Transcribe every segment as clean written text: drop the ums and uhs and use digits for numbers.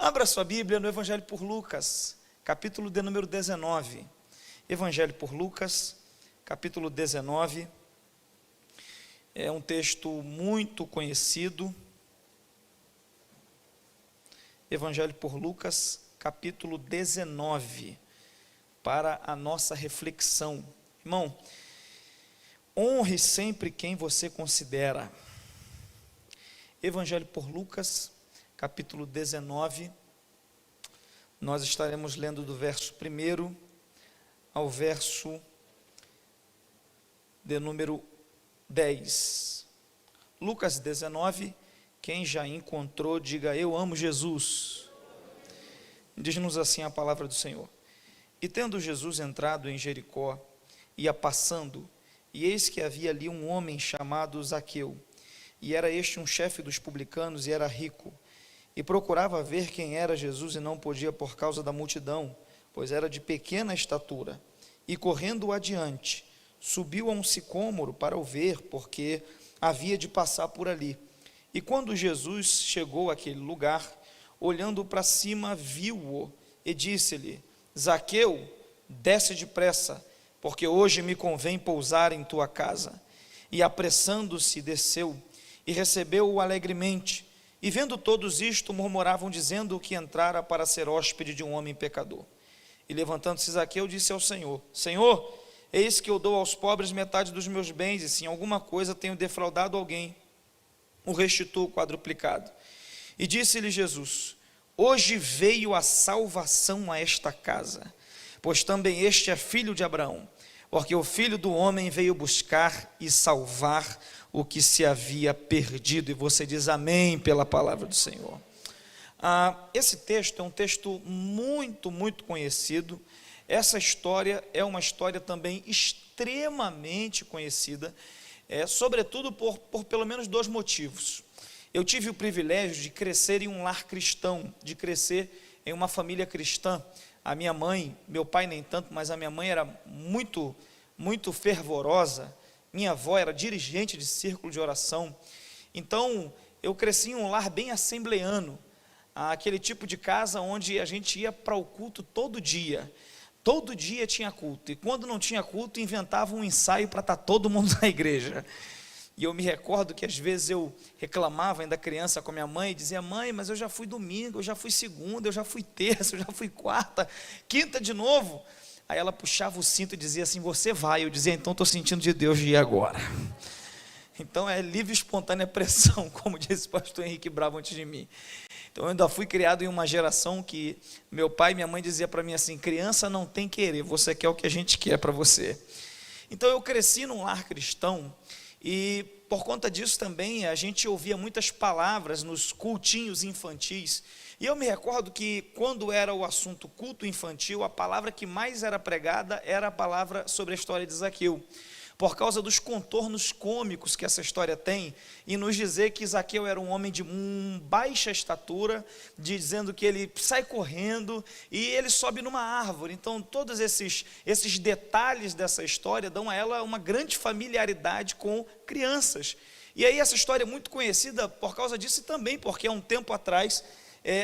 Abra sua Bíblia no Evangelho por Lucas, capítulo de número 19. Evangelho por Lucas, capítulo 19. É um texto muito conhecido. Evangelho por Lucas, capítulo 19, para a nossa reflexão. Irmão, honre sempre quem você considera. Evangelho por Lucas, capítulo 19, nós estaremos lendo do verso 1 ao verso de número 10. Lucas 19, quem já encontrou, diga: eu amo Jesus. Diz-nos assim a palavra do Senhor: e tendo Jesus entrado em Jericó, ia passando, e eis que havia ali um homem chamado Zaqueu, e era este um chefe dos publicanos, e era rico, e procurava ver quem era Jesus, e não podia por causa da multidão, pois era de pequena estatura. E correndo adiante, subiu a um sicômoro para o ver, porque havia de passar por ali. E quando Jesus chegou àquele lugar, olhando para cima, viu-o, e disse-lhe: Zaqueu, desce depressa, porque hoje me convém pousar em tua casa. E apressando-se, desceu, e recebeu-o alegremente. E vendo todos isto, murmuravam, dizendo que entrara para ser hóspede de um homem pecador. E levantando-se Zaqueu, disse ao Senhor: Senhor, eis que eu dou aos pobres metade dos meus bens, e se em alguma coisa tenho defraudado alguém, o restituo quadruplicado. E disse-lhe Jesus: hoje veio a salvação a esta casa, pois também este é filho de Abraão, porque o Filho do Homem veio buscar e salvar o que se havia perdido. E você diz amém pela palavra do Senhor. Esse texto é um texto muito conhecido. Essa história é uma história também extremamente conhecida, sobretudo por pelo menos dois motivos. Eu tive o privilégio de crescer em um lar cristão, de crescer em uma família cristã. A minha mãe, meu pai nem tanto, mas a minha mãe era muito fervorosa. Minha avó era dirigente de círculo de oração. Então, eu cresci em um lar bem assembleano, aquele tipo de casa onde a gente ia para o culto todo dia. Todo dia tinha culto, e quando não tinha culto, inventava um ensaio para estar todo mundo na igreja. E eu me recordo que às vezes eu reclamava ainda criança com a minha mãe, e dizia: mãe, mas eu já fui domingo, eu já fui segunda, eu já fui terça, eu já fui quarta, quinta de novo. Aí ela puxava o cinto e dizia assim: você vai. Eu dizia: então estou sentindo de Deus de ir agora. Então é livre e espontânea pressão, como disse o pastor Henrique Bravo antes de mim. Então eu ainda fui criado em uma geração que meu pai e minha mãe diziam para mim assim: criança não tem querer, você quer o que a gente quer para você. Então eu cresci num lar cristão, e por conta disso também a gente ouvia muitas palavras nos cultinhos infantis. E eu me recordo que quando era o assunto culto infantil, a palavra que mais era pregada era a palavra sobre a história de Zaqueu, por causa dos contornos cômicos que essa história tem, e nos dizer que Zaqueu era um homem de baixa estatura, dizendo que ele sai correndo e ele sobe numa árvore. Então todos esses detalhes dessa história dão a ela uma grande familiaridade com crianças. E aí essa história é muito conhecida por causa disso, e também porque há um tempo atrás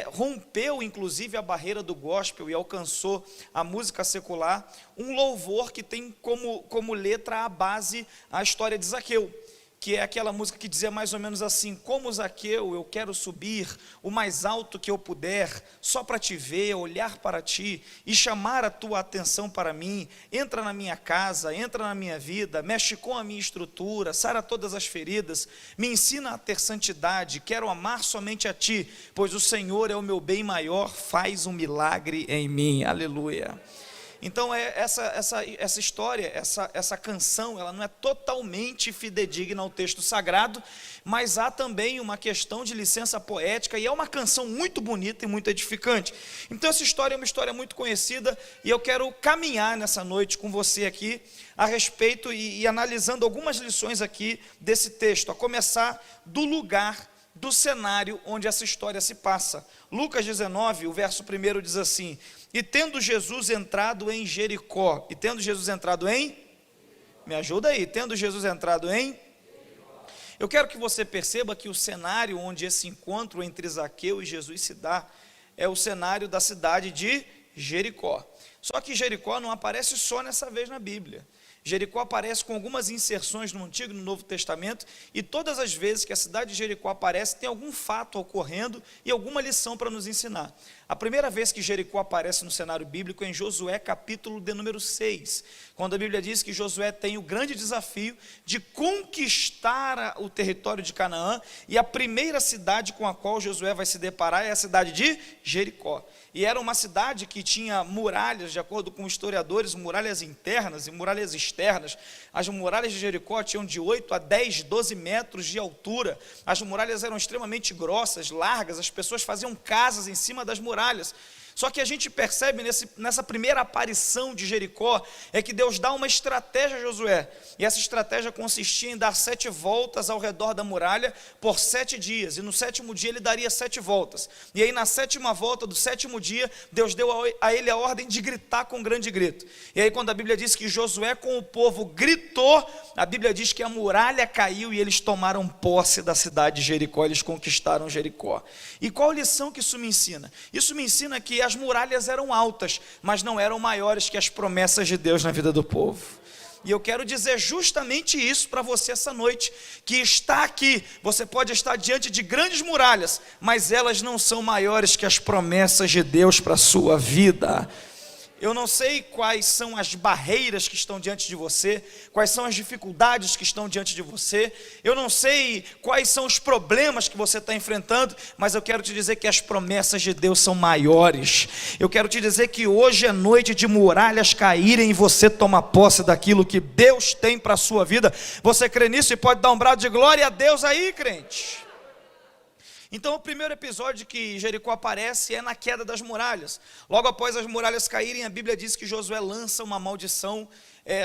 rompeu inclusive a barreira do gospel e alcançou a música secular, um louvor que tem como letra a base a história de Zaqueu, que é aquela música que dizia mais ou menos assim: como Zaqueu, eu quero subir o mais alto que eu puder, só para te ver, olhar para ti e chamar a tua atenção para mim. Entra na minha casa, entra na minha vida, mexe com a minha estrutura, sara todas as feridas, me ensina a ter santidade, quero amar somente a ti, pois o Senhor é o meu bem maior, faz um milagre em mim. Aleluia. Então essa história, essa canção, ela não é totalmente fidedigna ao texto sagrado, mas há também uma questão de licença poética, e é uma canção muito bonita e muito edificante. Então essa história é uma história muito conhecida, e eu quero caminhar nessa noite com você aqui a respeito e analisando algumas lições aqui desse texto, a começar do lugar, do cenário onde essa história se passa. Lucas 19, o verso 1 diz assim: e tendo Jesus entrado em Jericó. E tendo Jesus entrado em? Me ajuda aí. Tendo Jesus entrado em? Eu quero que você perceba que o cenário onde esse encontro entre Zaqueu e Jesus se dá é o cenário da cidade de Jericó. Só que Jericó não aparece só nessa vez na Bíblia. Jericó aparece com algumas inserções no Antigo e no Novo Testamento, e todas as vezes que a cidade de Jericó aparece, tem algum fato ocorrendo e alguma lição para nos ensinar. A primeira vez que Jericó aparece no cenário bíblico é em Josué capítulo de número 6, quando a Bíblia diz que Josué tem o grande desafio de conquistar o território de Canaã, e a primeira cidade com a qual Josué vai se deparar é a cidade de Jericó. E era uma cidade que tinha muralhas, de acordo com historiadores, muralhas internas e muralhas externas. As muralhas de Jericó tinham de 8 a 10, 12 metros de altura. As muralhas eram extremamente grossas, largas, as pessoas faziam casas em cima das muralhas. Só que a gente percebe nessa primeira aparição de Jericó, é que Deus dá uma estratégia a Josué, e essa estratégia consistia em dar 7 voltas ao redor da muralha por 7 dias, e no 7º dia ele daria 7 voltas, e aí na 7ª volta do 7º dia, Deus deu a ele a ordem de gritar com grande grito, e aí quando a Bíblia diz que Josué com o povo gritou, a Bíblia diz que a muralha caiu e eles tomaram posse da cidade de Jericó, eles conquistaram Jericó. E qual lição que isso me ensina? Isso me ensina que as muralhas eram altas, mas não eram maiores que as promessas de Deus na vida do povo. E eu quero dizer justamente isso para você essa noite, que está aqui, você pode estar diante de grandes muralhas, mas elas não são maiores que as promessas de Deus para a sua vida. Eu não sei quais são as barreiras que estão diante de você, quais são as dificuldades que estão diante de você, eu não sei quais são os problemas que você está enfrentando, mas eu quero te dizer que as promessas de Deus são maiores. Eu quero te dizer que hoje é noite de muralhas caírem e você toma posse daquilo que Deus tem para a sua vida. Você crê nisso e pode dar um brado de glória a Deus aí, crente? Então o primeiro episódio que Jericó aparece é na queda das muralhas. Logo após as muralhas caírem, a Bíblia diz que Josué lança uma maldição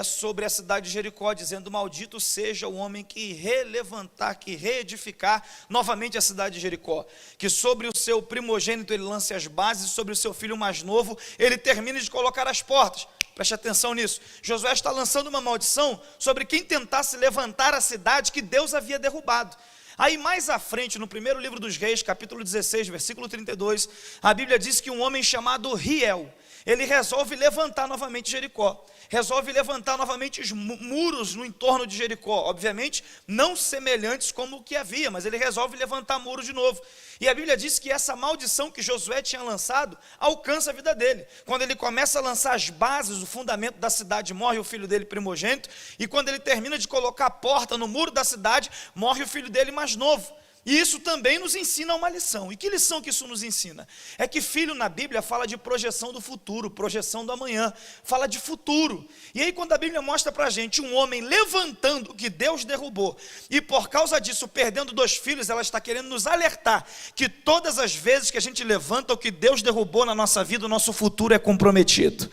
sobre a cidade de Jericó, dizendo: maldito seja o homem que relevantar, que reedificar novamente a cidade de Jericó, que sobre o seu primogênito ele lance as bases, sobre o seu filho mais novo ele termine de colocar as portas. Preste atenção nisso. Josué está lançando uma maldição sobre quem tentasse levantar a cidade que Deus havia derrubado. Aí mais à frente, no primeiro livro dos Reis, capítulo 16, versículo 32, a Bíblia diz que um homem chamado Riel, ele resolve levantar novamente Jericó, resolve levantar novamente os muros no entorno de Jericó, obviamente não semelhantes como o que havia, mas ele resolve levantar muros de novo. E a Bíblia diz que essa maldição que Josué tinha lançado alcança a vida dele. Quando ele começa a lançar as bases, o fundamento da cidade, morre o filho dele primogênito, e quando ele termina de colocar a porta no muro da cidade, morre o filho dele mais novo. E isso também nos ensina uma lição. E que lição que isso nos ensina? É que filho na Bíblia fala de projeção do futuro, projeção do amanhã, fala de futuro. E aí quando a Bíblia mostra para a gente um homem levantando o que Deus derrubou, e por causa disso perdendo 2 filhos, ela está querendo nos alertar que todas as vezes que a gente levanta o que Deus derrubou na nossa vida, o nosso futuro é comprometido.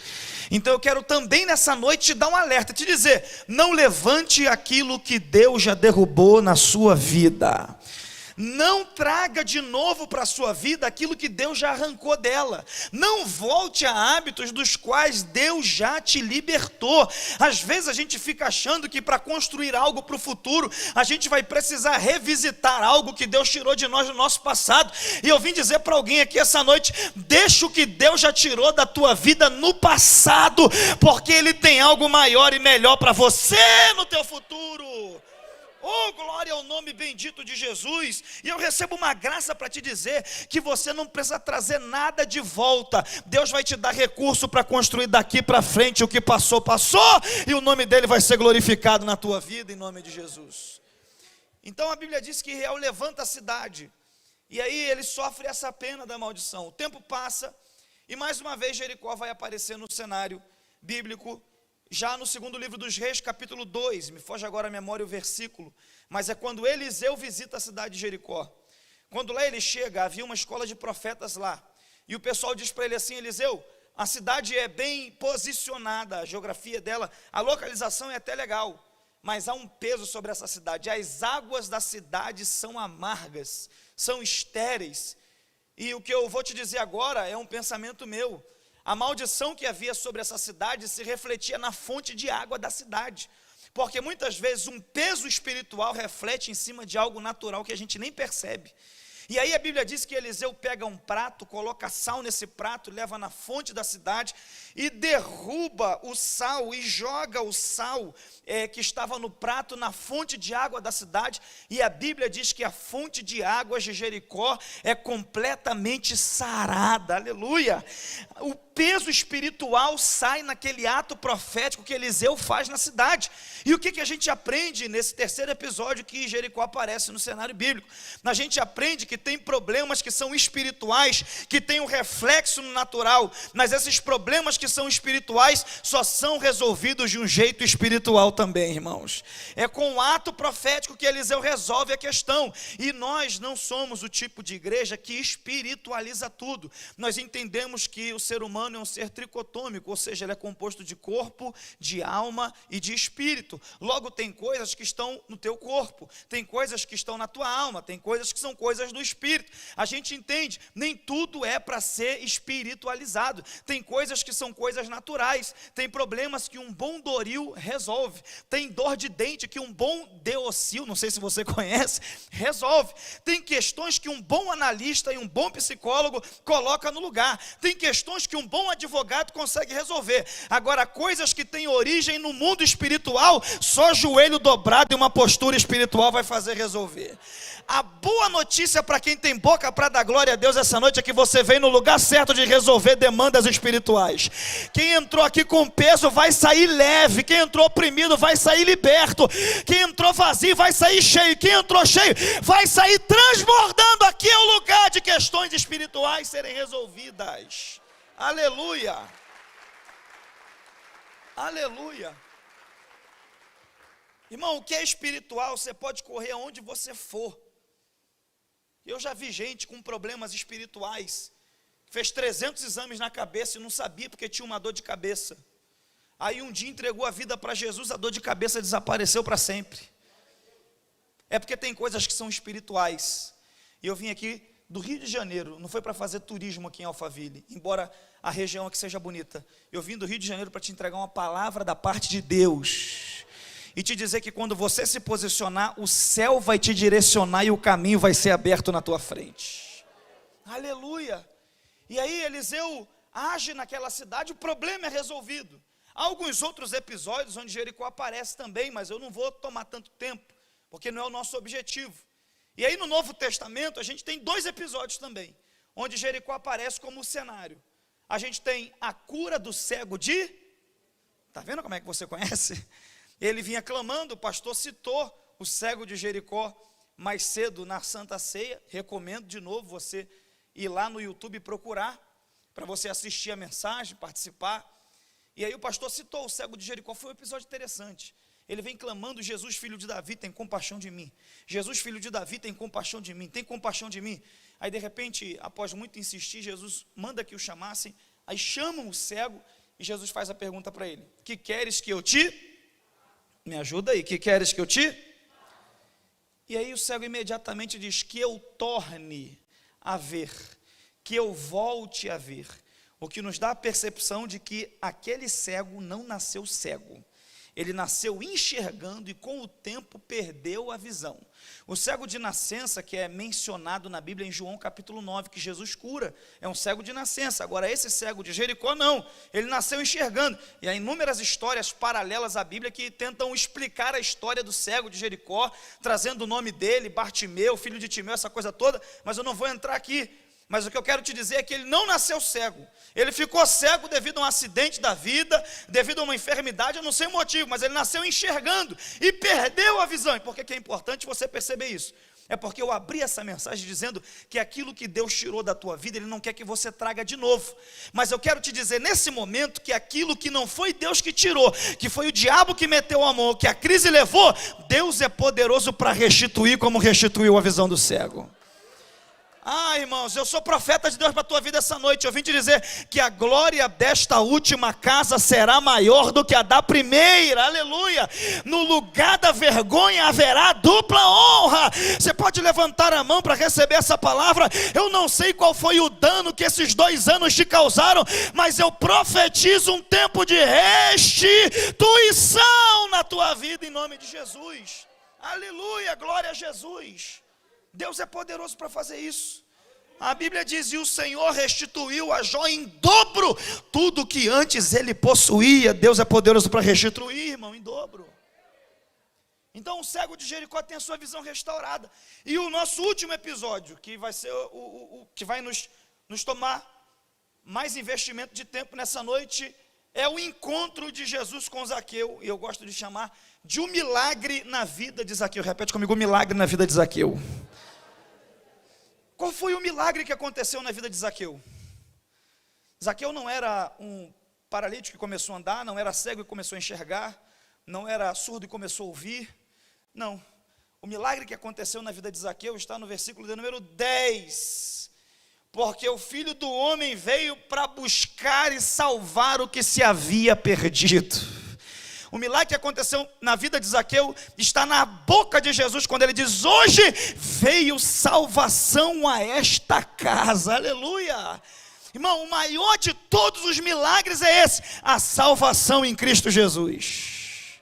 Então eu quero também nessa noite te dar um alerta, te dizer: não levante aquilo que Deus já derrubou na sua vida. Não traga de novo para a sua vida aquilo que Deus já arrancou dela. Não volte a hábitos dos quais Deus já te libertou. Às vezes a gente fica achando que para construir algo para o futuro, a gente vai precisar revisitar algo que Deus tirou de nós no nosso passado. E eu vim dizer para alguém aqui essa noite: deixa o que Deus já tirou da tua vida no passado, porque Ele tem algo maior e melhor para você no teu futuro. Oh, glória ao nome bendito de Jesus. E eu recebo uma graça para te dizer que você não precisa trazer nada de volta. Deus vai te dar recurso para construir daqui para frente. O que passou, passou, e o nome dele vai ser glorificado na tua vida, em nome de Jesus. Então a Bíblia diz que Riel levanta a cidade, e aí ele sofre essa pena da maldição. O tempo passa, e mais uma vez Jericó vai aparecer no cenário bíblico, já no segundo livro dos Reis, capítulo 2, me foge agora a memória o versículo, mas é quando Eliseu visita a cidade de Jericó. Quando lá ele chega, havia uma escola de profetas lá, e o pessoal diz para ele assim: Eliseu, a cidade é bem posicionada, a geografia dela, a localização é até legal, mas há um peso sobre essa cidade. As águas da cidade são amargas, são estéreis, e o que eu vou te dizer agora é um pensamento meu. A maldição que havia sobre essa cidade se refletia na fonte de água da cidade, porque muitas vezes um peso espiritual reflete em cima de algo natural que a gente nem percebe. E aí a Bíblia diz que Eliseu pega um prato, coloca sal nesse prato, leva na fonte da cidade e derruba o sal e joga o sal que estava no prato na fonte de água da cidade. E a Bíblia diz que a fonte de águas de Jericó é completamente sarada, aleluia. O peso espiritual sai naquele ato profético que Eliseu faz na cidade. E o que a gente aprende nesse terceiro episódio que Jericó aparece no cenário bíblico? A gente aprende que tem problemas que são espirituais, que tem um reflexo no natural, mas esses problemas que são espirituais só são resolvidos de um jeito espiritual também, irmãos. É com o ato profético que Eliseu resolve a questão. E nós não somos o tipo de igreja que espiritualiza tudo. Nós entendemos que o ser humano é um ser tricotômico, ou seja, ele é composto de corpo, de alma e de espírito. Logo, tem coisas que estão no teu corpo, tem coisas que estão na tua alma, tem coisas que são coisas do espírito. A gente entende, nem tudo é para ser espiritualizado. Tem coisas que são coisas naturais, tem problemas que um bom Doril resolve, tem dor de dente que um bom Deocil, não sei se você conhece, resolve. Tem questões que um bom analista e um bom psicólogo coloca no lugar, tem questões que um bom advogado consegue resolver. Agora, coisas que têm origem no mundo espiritual, só joelho dobrado e uma postura espiritual vai fazer resolver. A boa notícia para quem tem boca para dar glória a Deus essa noite é que você vem no lugar certo de resolver demandas espirituais. Quem entrou aqui com peso vai sair leve, quem entrou oprimido vai sair liberto, quem entrou vazio vai sair cheio, quem entrou cheio vai sair transbordando. Aqui é o lugar de questões espirituais serem resolvidas. Aleluia, aleluia. Irmão, o que é espiritual, você pode correr aonde você for. Eu já vi gente com problemas espirituais, fez 300 exames na cabeça e não sabia porque tinha uma dor de cabeça. Aí um dia entregou a vida para Jesus, a dor de cabeça desapareceu para sempre. É porque tem coisas que são espirituais. E eu vim aqui do Rio de Janeiro, não foi para fazer turismo aqui em Alphaville, embora a região aqui seja bonita. Eu vim do Rio de Janeiro para te entregar uma palavra da parte de Deus. E te dizer que quando você se posicionar, o céu vai te direcionar e o caminho vai ser aberto na tua frente. Aleluia. E aí Eliseu age naquela cidade, o problema é resolvido. Há alguns outros episódios onde Jericó aparece também, mas eu não vou tomar tanto tempo, porque não é o nosso objetivo. E aí no Novo Testamento a gente tem 2 episódios também, onde Jericó aparece como cenário. A gente tem a cura do cego de... Está vendo como é que você conhece? Ele vinha clamando, o pastor citou o cego de Jericó mais cedo na Santa Ceia. Recomendo de novo você ir lá no YouTube procurar, para você assistir a mensagem, participar. E aí o pastor citou o cego de Jericó, foi um episódio interessante. Ele vem clamando: Jesus, filho de Davi, tem compaixão de mim. Jesus, filho de Davi, tem compaixão de mim, tem compaixão de mim. Aí de repente, após muito insistir, Jesus manda que o chamassem, aí chamam o cego e Jesus faz a pergunta para ele: que queres que eu te... Me ajuda aí, que queres que eu te... E aí o cego imediatamente diz: que eu torne a ver, que eu volte a ver. O que nos dá a percepção de que aquele cego não nasceu cego. Ele nasceu enxergando e com o tempo perdeu a visão. O cego de nascença, que é mencionado na Bíblia em João capítulo 9, que Jesus cura, é um cego de nascença. Agora esse cego de Jericó não, ele nasceu enxergando. E há inúmeras histórias paralelas à Bíblia que tentam explicar a história do cego de Jericó, trazendo o nome dele, Bartimeu, filho de Timeu, essa coisa toda, mas eu não vou entrar aqui. Mas o que eu quero te dizer é que ele não nasceu cego. Ele ficou cego devido a um acidente da vida, devido a uma enfermidade, eu não sei o motivo, mas ele nasceu enxergando e perdeu a visão. E por que é importante você perceber isso? É porque eu abri essa mensagem dizendo que aquilo que Deus tirou da tua vida, Ele não quer que você traga de novo. Mas eu quero te dizer nesse momento que aquilo que não foi Deus que tirou, que foi o diabo que meteu a mão, que a crise levou, Deus é poderoso para restituir como restituiu a visão do cego. Ah, irmãos, eu sou profeta de Deus para a tua vida essa noite. Eu vim te dizer que a glória desta última casa será maior do que a da primeira, aleluia. No lugar da vergonha haverá dupla honra. Você pode levantar a mão para receber essa palavra. Eu não sei qual foi o dano que esses 2 anos te causaram, mas eu profetizo um tempo de restituição na tua vida em nome de Jesus. Aleluia, glória a Jesus. Deus é poderoso para fazer isso. A Bíblia diz, e o Senhor restituiu a Jó em dobro tudo que antes ele possuía. Deus é poderoso para restituir, irmão, em dobro. Então o cego de Jericó tem a sua visão restaurada. E o nosso último episódio, que vai ser o que vai nos tomar mais investimento de tempo nessa noite, é o encontro de Jesus com Zaqueu. E eu gosto de chamar de um milagre na vida de Zaqueu. Repete comigo, um milagre na vida de Zaqueu. Qual foi o milagre que aconteceu na vida de Zaqueu? Zaqueu não era um paralítico que começou a andar, não era cego e começou a enxergar, não era surdo e começou a ouvir. Não. O milagre que aconteceu na vida de Zaqueu está no versículo de número 10. Porque o Filho do Homem veio para buscar e salvar o que se havia perdido. O milagre que aconteceu na vida de Zaqueu está na boca de Jesus, quando ele diz, hoje veio salvação a esta casa, aleluia. Irmão, o maior de todos os milagres é esse, a salvação em Cristo Jesus.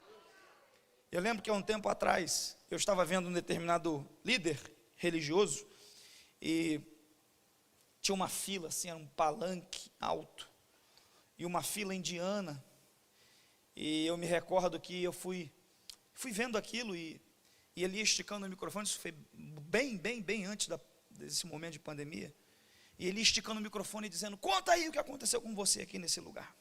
Eu lembro que há um tempo atrás, eu estava vendo um determinado líder religioso, e tinha uma fila, assim, era um palanque alto, e uma fila indiana. E eu me recordo que eu fui vendo aquilo e ele ia esticando o microfone. Isso foi bem antes desse momento de pandemia. E ele ia esticando o microfone e dizendo, conta aí o que aconteceu com você aqui nesse lugar.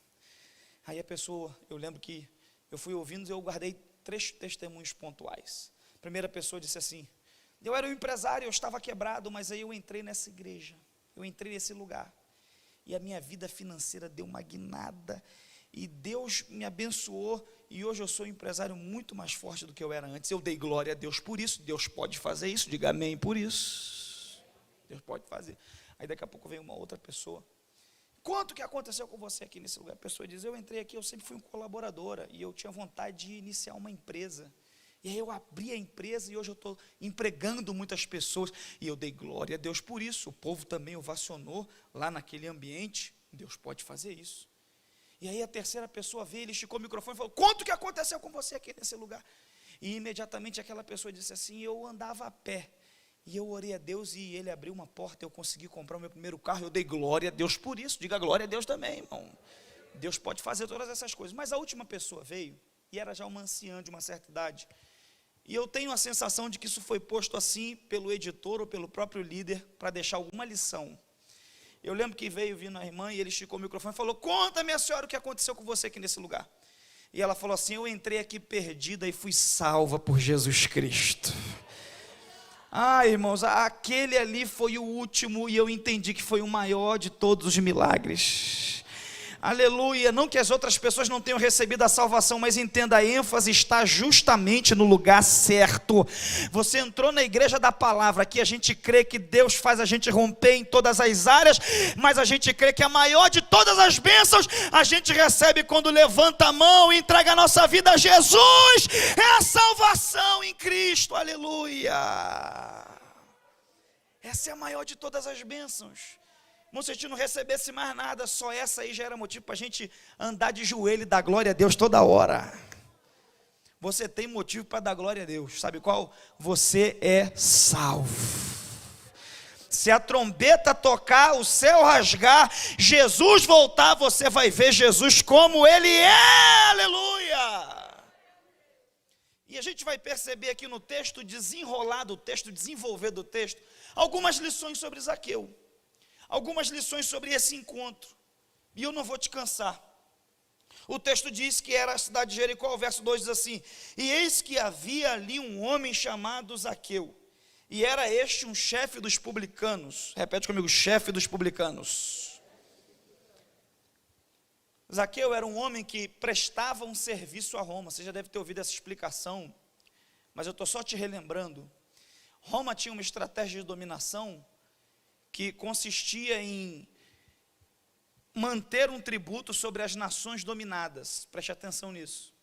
Aí a pessoa, eu lembro que eu fui ouvindo e eu guardei 3 testemunhos pontuais. A primeira pessoa disse assim, eu era um empresário, eu estava quebrado, mas aí eu entrei nessa igreja, eu entrei nesse lugar. E a minha vida financeira deu uma guinada. E Deus me abençoou, e hoje eu sou um empresário muito mais forte do que eu era antes. Eu dei glória a Deus por isso. Deus pode fazer isso, diga amém por isso. Deus pode fazer. Aí daqui a pouco vem uma outra pessoa, quanto que aconteceu com você aqui nesse lugar? A pessoa diz, eu entrei aqui, eu sempre fui uma colaboradora, e eu tinha vontade de iniciar uma empresa, e aí eu abri a empresa, e hoje eu estou empregando muitas pessoas, e eu dei glória a Deus por isso. O povo também ovacionou lá naquele ambiente. Deus pode fazer isso. E aí a terceira pessoa veio, ele esticou o microfone e falou, quanto que aconteceu com você aqui nesse lugar? E imediatamente aquela pessoa disse assim, eu andava a pé, e eu orei a Deus, e ele abriu uma porta, eu consegui comprar o meu primeiro carro, eu dei glória a Deus por isso. Diga glória a Deus também, irmão. Deus pode fazer todas essas coisas. Mas a última pessoa veio, e era já uma anciã de uma certa idade, e eu tenho a sensação de que isso foi posto assim, pelo editor ou pelo próprio líder, para deixar alguma lição. Eu lembro que veio vindo a irmã, e ele esticou o microfone e falou, conta, minha senhora, o que aconteceu com você aqui nesse lugar. E ela falou assim, eu entrei aqui perdida e fui salva por Jesus Cristo. Ah, irmãos, aquele ali foi o último, e eu entendi que foi o maior de todos os milagres. Aleluia, não que as outras pessoas não tenham recebido a salvação, mas entenda, a ênfase está justamente no lugar certo. Você entrou na igreja da palavra, aqui a gente crê que Deus faz a gente romper em todas as áreas, mas a gente crê que a maior de todas as bênçãos, a gente recebe quando levanta a mão e entrega a nossa vida a Jesus, é a salvação em Cristo, aleluia. Essa é a maior de todas as bênçãos. Irmão, se a gente não recebesse mais nada, só essa aí já era motivo para a gente andar de joelho e dar glória a Deus toda hora. Você tem motivo para dar glória a Deus, sabe qual? Você é salvo. Se a trombeta tocar, o céu rasgar, Jesus voltar, você vai ver Jesus como Ele é, aleluia. E a gente vai perceber aqui no texto desenrolado, o texto desenvolver do texto, algumas lições sobre Zaqueu. Algumas lições sobre esse encontro, e eu não vou te cansar. O texto diz que era a cidade de Jericó, o verso 2 diz assim, e eis que havia ali um homem chamado Zaqueu, e era este um chefe dos publicanos. Repete comigo, chefe dos publicanos. Zaqueu era um homem que prestava um serviço a Roma. Você já deve ter ouvido essa explicação, mas eu estou só te relembrando. Roma tinha uma estratégia de dominação que consistia em manter um tributo sobre as nações dominadas. Preste atenção nisso.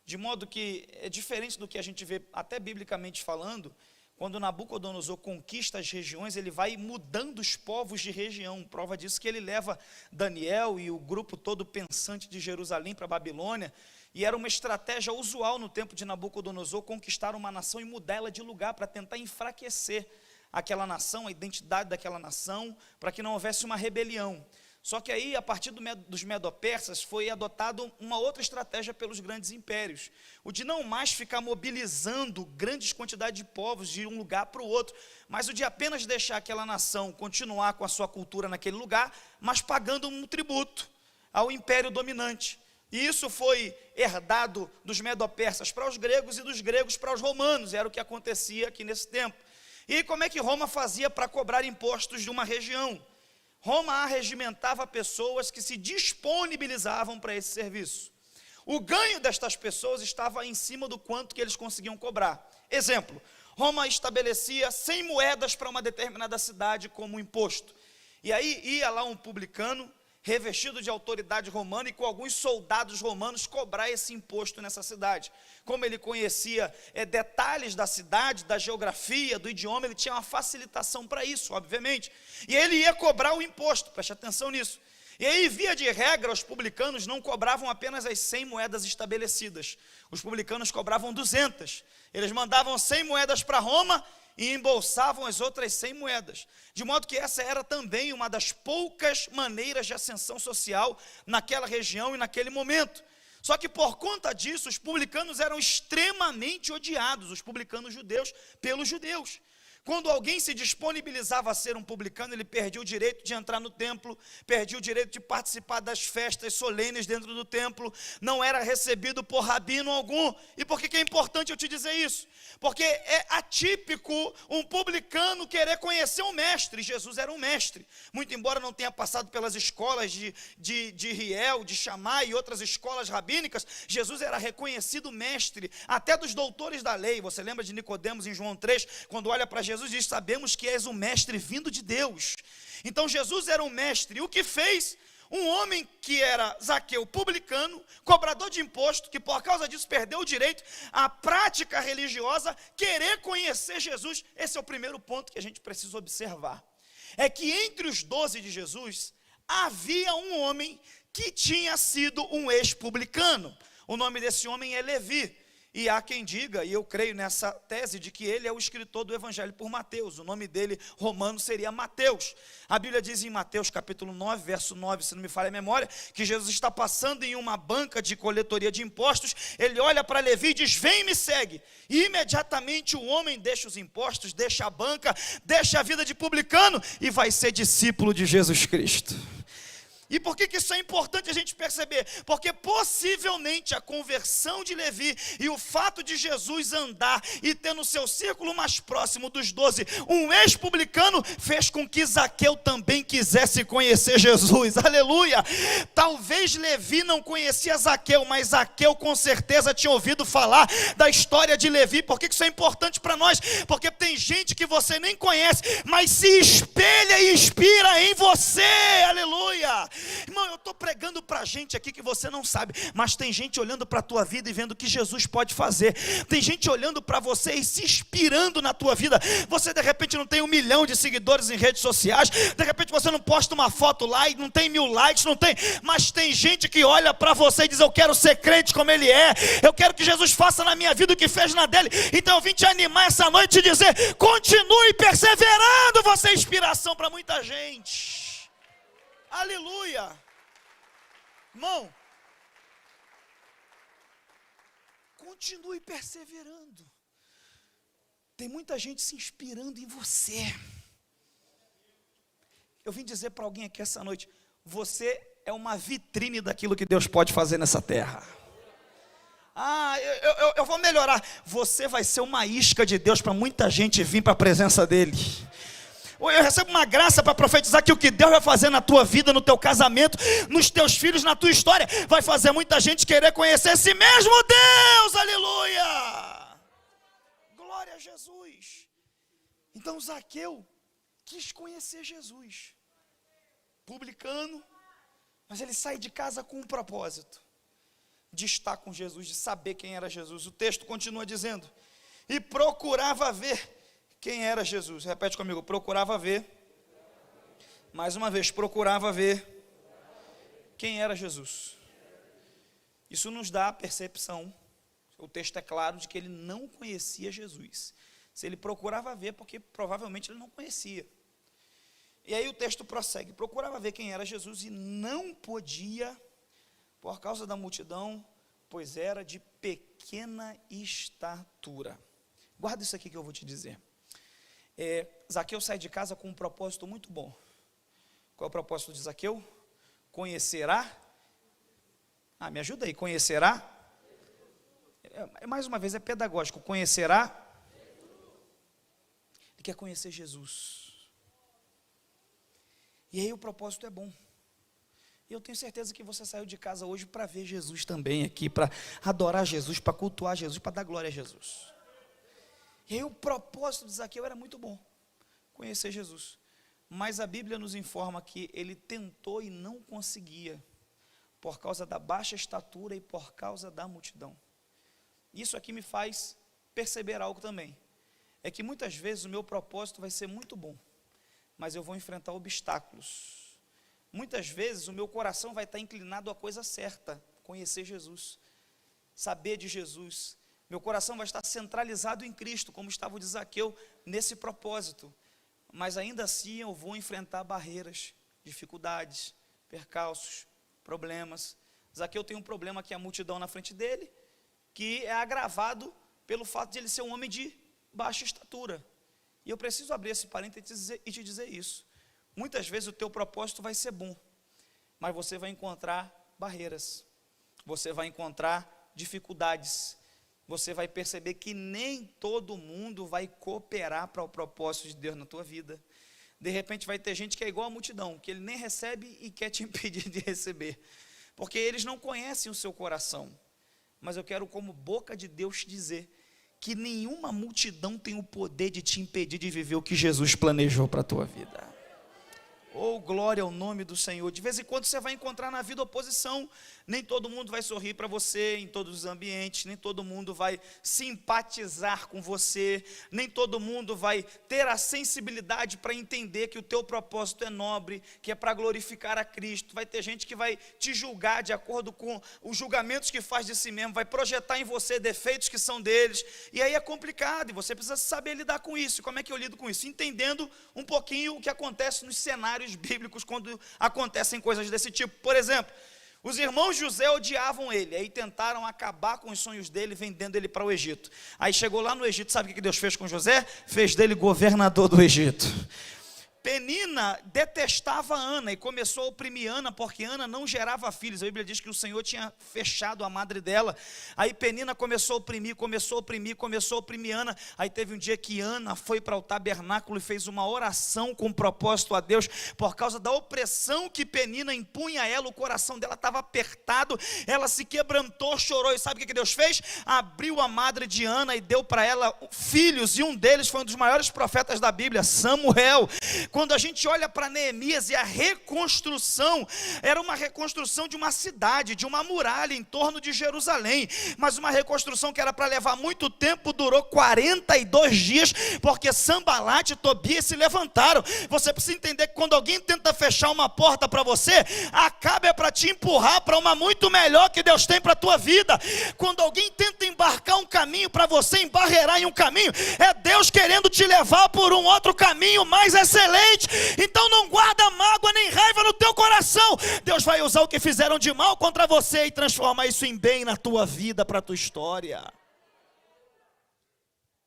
De modo que é diferente do que a gente vê, até biblicamente falando, quando Nabucodonosor conquista as regiões, ele vai mudando os povos de região. Prova disso que ele leva Daniel e o grupo todo pensante de Jerusalém para a Babilônia, e era uma estratégia usual no tempo de Nabucodonosor conquistar uma nação e mudá-la de lugar para tentar enfraquecer aquela nação, a identidade daquela nação, para que não houvesse uma rebelião. Só que aí, a partir dos medo-persas, foi adotado uma outra estratégia pelos grandes impérios, o de não mais ficar mobilizando grandes quantidades de povos de um lugar para o outro, mas o de apenas deixar aquela nação continuar com a sua cultura naquele lugar, mas pagando um tributo ao império dominante. E isso foi herdado dos medo-persas para os gregos e dos gregos para os romanos, era o que acontecia aqui nesse tempo. E como é que Roma fazia para cobrar impostos de uma região? Roma arregimentava pessoas que se disponibilizavam para esse serviço. O ganho destas pessoas estava em cima do quanto que eles conseguiam cobrar. Exemplo, Roma estabelecia 100 moedas para uma determinada cidade como imposto. E aí ia lá um publicano, revestido de autoridade romana e com alguns soldados romanos cobrar esse imposto nessa cidade. Como ele conhecia detalhes da cidade, da geografia, do idioma, ele tinha uma facilitação para isso, obviamente. E ele ia cobrar o imposto, preste atenção nisso. E aí, via de regra, os publicanos não cobravam apenas as 100 moedas estabelecidas. Os publicanos cobravam 200. Eles mandavam 100 moedas para Roma e embolsavam as outras 100 moedas, de modo que essa era também uma das poucas maneiras de ascensão social naquela região e naquele momento. Só que por conta disso, os publicanos eram extremamente odiados, os publicanos judeus, pelos judeus. Quando alguém se disponibilizava a ser um publicano, ele perdia o direito de entrar no templo, perdia o direito de participar das festas solenes dentro do templo, não era recebido por rabino algum. E por que é importante eu te dizer isso? Porque é atípico um publicano querer conhecer um mestre. Jesus era um mestre, muito embora não tenha passado pelas escolas de Riel, de Shammai e outras escolas rabínicas, Jesus era reconhecido mestre, até dos doutores da lei. Você lembra de Nicodemos em João 3, quando olha para Jesus diz, sabemos que és um mestre vindo de Deus. Então Jesus era um mestre, e o que fez um homem que era Zaqueu, publicano, cobrador de imposto, que por causa disso perdeu o direito à prática religiosa, querer conhecer Jesus. Esse é o primeiro ponto que a gente precisa observar, é que entre os 12 de Jesus, havia um homem que tinha sido um ex-publicano. O nome desse homem é Levi. E há quem diga, e eu creio nessa tese, de que ele é o escritor do Evangelho por Mateus. O nome dele, romano, seria Mateus. A Bíblia diz em Mateus capítulo 9, verso 9, se não me falha a memória, que Jesus está passando em uma banca de coletoria de impostos. Ele olha para Levi e diz, vem e me segue. E imediatamente o homem deixa os impostos, deixa a banca, deixa a vida de publicano e vai ser discípulo de Jesus Cristo. E por que isso é importante a gente perceber? Porque possivelmente a conversão de Levi e o fato de Jesus andar e ter no seu círculo mais próximo dos 12 um ex-publicano fez com que Zaqueu também quisesse conhecer Jesus. Aleluia! Talvez Levi não conhecia Zaqueu, mas Zaqueu com certeza tinha ouvido falar da história de Levi. Por que isso é importante para nós? Porque tem gente que você nem conhece, mas se espelha e inspira em você. Aleluia! Irmão, eu estou pregando para gente aqui que você não sabe, mas tem gente olhando para a tua vida e vendo o que Jesus pode fazer. Tem gente olhando para você e se inspirando na tua vida. Você de repente não tem 1 milhão de seguidores em redes sociais, de repente você não posta uma foto lá e não tem 1000 likes, não tem, mas tem gente que olha para você e diz, eu quero ser crente como ele é, eu quero que Jesus faça na minha vida o que fez na dele. Então eu vim te animar essa noite e dizer, continue perseverando, você é inspiração para muita gente. Aleluia, irmão, continue perseverando, tem muita gente se inspirando em você. Eu vim dizer para alguém aqui essa noite, você é uma vitrine daquilo que Deus pode fazer nessa terra. Eu vou melhorar, você vai ser uma isca de Deus para muita gente vir para a presença dele. Eu recebo uma graça para profetizar que o que Deus vai fazer na tua vida, no teu casamento, nos teus filhos, na tua história, vai fazer muita gente querer conhecer esse mesmo Deus, aleluia, glória a Jesus. Então Zaqueu quis conhecer Jesus, publicano, mas ele sai de casa com um propósito, de estar com Jesus, de saber quem era Jesus. O texto continua dizendo, e procurava ver quem era Jesus. Repete comigo, procurava ver. Mais uma vez, procurava ver quem era Jesus. Isso nos dá a percepção, o texto é claro, de que ele não conhecia Jesus. Se ele procurava ver, porque provavelmente ele não conhecia. E aí o texto prossegue, procurava ver quem era Jesus e não podia, por causa da multidão, pois era de pequena estatura. Guarda isso aqui que eu vou te dizer. Zaqueu sai de casa com um propósito muito bom. Qual é o propósito de Zaqueu? Conhecerá. Me ajuda aí, conhecerá. Mais uma vez, é pedagógico. Conhecerá. Ele quer conhecer Jesus. E aí o propósito é bom. E eu tenho certeza que você saiu de casa hoje para ver Jesus também aqui, para adorar Jesus, para cultuar Jesus, para dar glória a Jesus. E aí o propósito de Zaqueu era muito bom, conhecer Jesus. Mas a Bíblia nos informa que ele tentou e não conseguia, por causa da baixa estatura e por causa da multidão. Isso aqui me faz perceber algo também. É que muitas vezes o meu propósito vai ser muito bom, mas eu vou enfrentar obstáculos. Muitas vezes o meu coração vai estar inclinado à coisa certa, conhecer Jesus, saber de Jesus. Meu coração vai estar centralizado em Cristo, como estava o de Zaqueu, nesse propósito. Mas ainda assim eu vou enfrentar barreiras, dificuldades, percalços, problemas. Zaqueu tem um problema que é a multidão na frente dele, que é agravado pelo fato de ele ser um homem de baixa estatura. E eu preciso abrir esse parênteses e te dizer isso. Muitas vezes o teu propósito vai ser bom, mas você vai encontrar barreiras, você vai encontrar dificuldades, você vai perceber que nem todo mundo vai cooperar para o propósito de Deus na tua vida. De repente vai ter gente que é igual à multidão, que ele nem recebe e quer te impedir de receber, porque eles não conhecem o seu coração. Mas eu quero, como boca de Deus, te dizer que nenhuma multidão tem o poder de te impedir de viver o que Jesus planejou para a tua vida. Oh, glória ao nome do Senhor. De vez em quando você vai encontrar na vida oposição. Nem todo mundo vai sorrir para você em todos os ambientes, nem todo mundo vai simpatizar com você, nem todo mundo vai ter a sensibilidade para entender que o teu propósito é nobre, que é para glorificar a Cristo. Vai ter gente que vai te julgar de acordo com os julgamentos que faz de si mesmo, vai projetar em você defeitos que são deles, e aí é complicado, e você precisa saber lidar com isso. Como é que eu lido com isso? Entendendo um pouquinho o que acontece nos cenários bíblicos quando acontecem coisas desse tipo. Por exemplo, os irmãos de José odiavam ele, aí tentaram acabar com os sonhos dele, vendendo ele para o Egito. Aí chegou lá no Egito, sabe o que Deus fez com José? Fez dele governador do Egito. Penina detestava Ana e começou a oprimir Ana, porque Ana não gerava filhos. A Bíblia diz que o Senhor tinha fechado a madre dela. Aí Penina começou a oprimir Ana. Aí teve um dia que Ana foi para o tabernáculo e fez uma oração com propósito a Deus, por causa da opressão que Penina impunha a ela. O coração dela estava apertado, ela se quebrantou, chorou, e sabe o que Deus fez? Abriu a madre de Ana e deu para ela filhos, e um deles foi um dos maiores profetas da Bíblia, Samuel. Quando a gente olha para Neemias e a reconstrução, era uma reconstrução de uma cidade, de uma muralha em torno de Jerusalém, mas uma reconstrução que era para levar muito tempo, durou 42 dias, porque Sanbalate e Tobias se levantaram. Você precisa entender que quando alguém tenta fechar uma porta para você, acaba para te empurrar para uma muito melhor que Deus tem para a tua vida. Quando alguém tenta embarcar um caminho para você, embarrear em um caminho, é Deus querendo te levar por um outro caminho mais excelente. Então não guarda mágoa nem raiva no teu coração. Deus vai usar o que fizeram de mal contra você e transformar isso em bem na tua vida, para a tua história.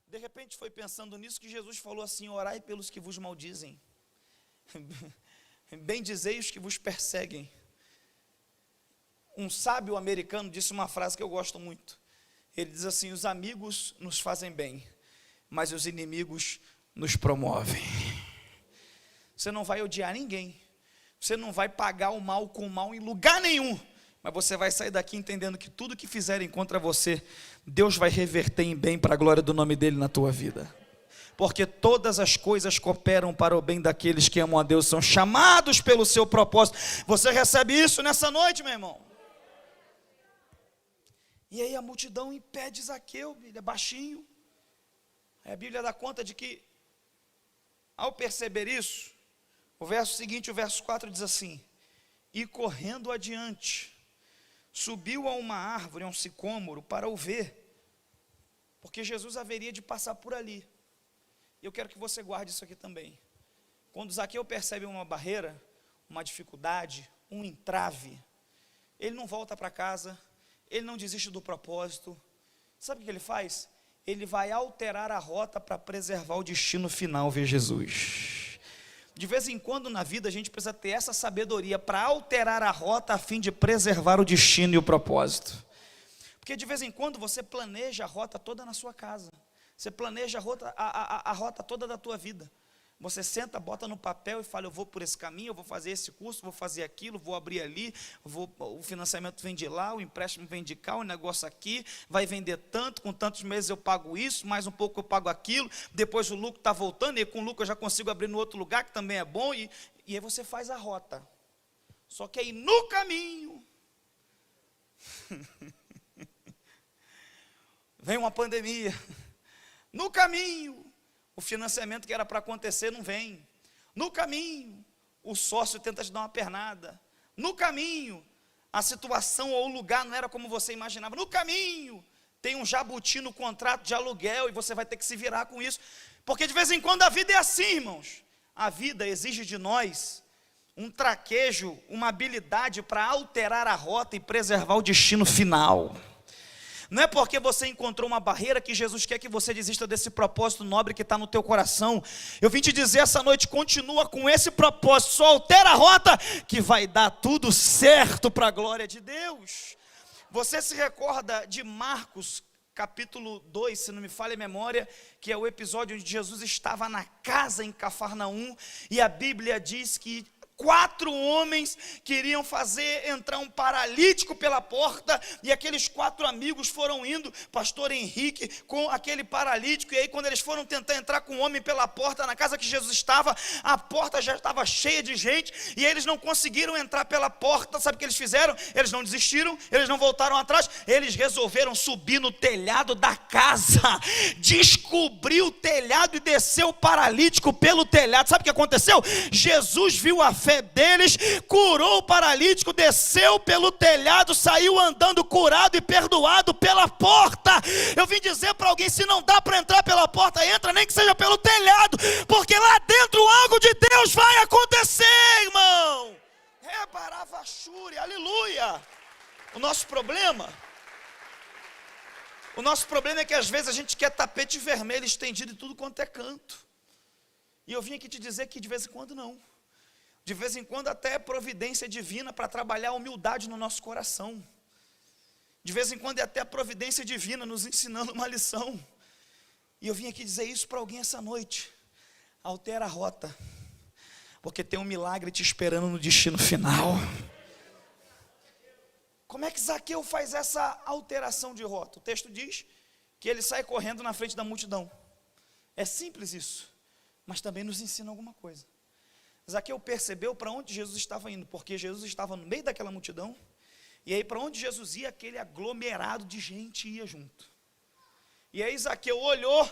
De repente foi pensando nisso que Jesus falou assim: orai pelos que vos maldizem, bendizei os que vos perseguem. Um sábio americano disse uma frase que eu gosto muito. Ele diz assim: os amigos nos fazem bem, mas os inimigos nos promovem. Você não vai odiar ninguém, você não vai pagar o mal com o mal em lugar nenhum, mas você vai sair daqui entendendo que tudo que fizerem contra você, Deus vai reverter em bem para a glória do nome dele na tua vida, porque todas as coisas cooperam para o bem daqueles que amam a Deus, são chamados pelo seu propósito. Você recebe isso nessa noite, meu irmão? E aí a multidão impede Zaqueu, ele é baixinho. Aí a Bíblia dá conta de que, ao perceber isso, o verso seguinte, o verso 4 diz assim: e correndo adiante, subiu a uma árvore, a um sicômoro, para o ver, porque Jesus haveria de passar por ali. Eu quero que você guarde isso aqui também. Quando Zaqueu percebe uma barreira, uma dificuldade, um entrave, ele não volta para casa, ele não desiste do propósito. Sabe o que ele faz? Ele vai alterar a rota para preservar o destino final, ver Jesus. De vez em quando na vida a gente precisa ter essa sabedoria para alterar a rota a fim de preservar o destino e o propósito. Porque de vez em quando você planeja a rota toda na sua casa. Você planeja a rota toda da tua vida. Você senta, bota no papel e fala, eu vou por esse caminho, eu vou fazer esse curso, vou fazer aquilo, vou abrir ali, o financiamento vem de lá, o empréstimo vem de cá, o negócio aqui, vai vender tanto, com tantos meses eu pago isso, mais um pouco eu pago aquilo, depois o lucro está voltando, e com o lucro eu já consigo abrir no outro lugar, que também é bom, e aí você faz a rota. Só que aí no caminho, vem uma pandemia, no caminho, o financiamento que era para acontecer não vem. No caminho, o sócio tenta te dar uma pernada. No caminho, a situação ou o lugar não era como você imaginava. No caminho, tem um jabuti no contrato de aluguel e você vai ter que se virar com isso. Porque de vez em quando a vida é assim, irmãos. A vida exige de nós um traquejo, uma habilidade para alterar a rota e preservar o destino final. Não é porque você encontrou uma barreira que Jesus quer que você desista desse propósito nobre que está no teu coração. Eu vim te dizer essa noite, continua com esse propósito, só altera a rota que vai dar tudo certo para a glória de Deus. Você se recorda de Marcos capítulo 2, se não me falha a memória, que é o episódio onde Jesus estava na casa em Cafarnaum, e a Bíblia diz que 4 homens queriam fazer entrar um paralítico pela porta, e aqueles 4 amigos foram indo, pastor Henrique, com aquele paralítico, e aí quando eles foram tentar entrar com o homem pela porta, na casa que Jesus estava, a porta já estava cheia de gente, e eles não conseguiram entrar pela porta. Sabe o que eles fizeram? Eles não desistiram, eles não voltaram atrás, eles resolveram subir no telhado da casa, descobrir o telhado e descer o paralítico pelo telhado. Sabe o que aconteceu? Jesus viu a fé deles, curou o paralítico, desceu pelo telhado, saiu andando curado e perdoado pela porta. Eu vim dizer para alguém, se não dá para entrar pela porta, entra nem que seja pelo telhado, porque lá dentro algo de Deus vai acontecer, irmão. É baravachuri, aleluia. O nosso problema é que às vezes a gente quer tapete vermelho estendido em tudo quanto é canto. E eu vim aqui te dizer que de vez em quando não. De vez em quando até é providência divina para trabalhar a humildade no nosso coração. De vez em quando é até a providência divina nos ensinando uma lição. E eu vim aqui dizer isso para alguém essa noite. Altera a rota, porque tem um milagre te esperando no destino final. Como é que Zaqueu faz essa alteração de rota? O texto diz que ele sai correndo na frente da multidão. É simples isso, mas também nos ensina alguma coisa. Zaqueu percebeu para onde Jesus estava indo, porque Jesus estava no meio daquela multidão, e aí para onde Jesus ia, aquele aglomerado de gente ia junto. E aí Zaqueu olhou,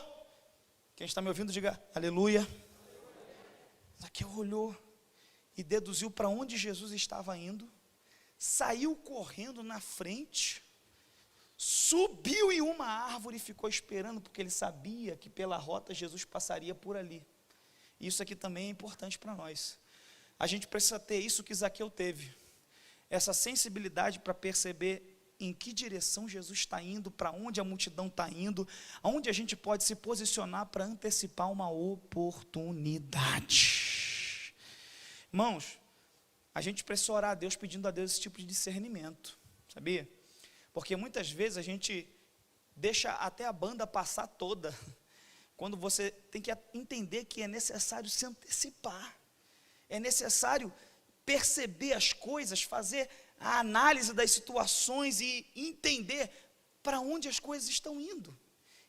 quem está me ouvindo diga aleluia. Zaqueu olhou e deduziu para onde Jesus estava indo, saiu correndo na frente, subiu em uma árvore e ficou esperando, porque ele sabia que pela rota Jesus passaria por ali. Isso aqui também é importante para nós. A gente precisa ter isso que Zaqueu teve, essa sensibilidade para perceber em que direção Jesus está indo, para onde a multidão está indo, aonde a gente pode se posicionar para antecipar uma oportunidade. Irmãos, a gente precisa orar a Deus, pedindo a Deus esse tipo de discernimento, sabia? Porque muitas vezes a gente deixa até a banda passar toda, quando você tem que entender que é necessário se antecipar, é necessário perceber as coisas, fazer a análise das situações e entender para onde as coisas estão indo.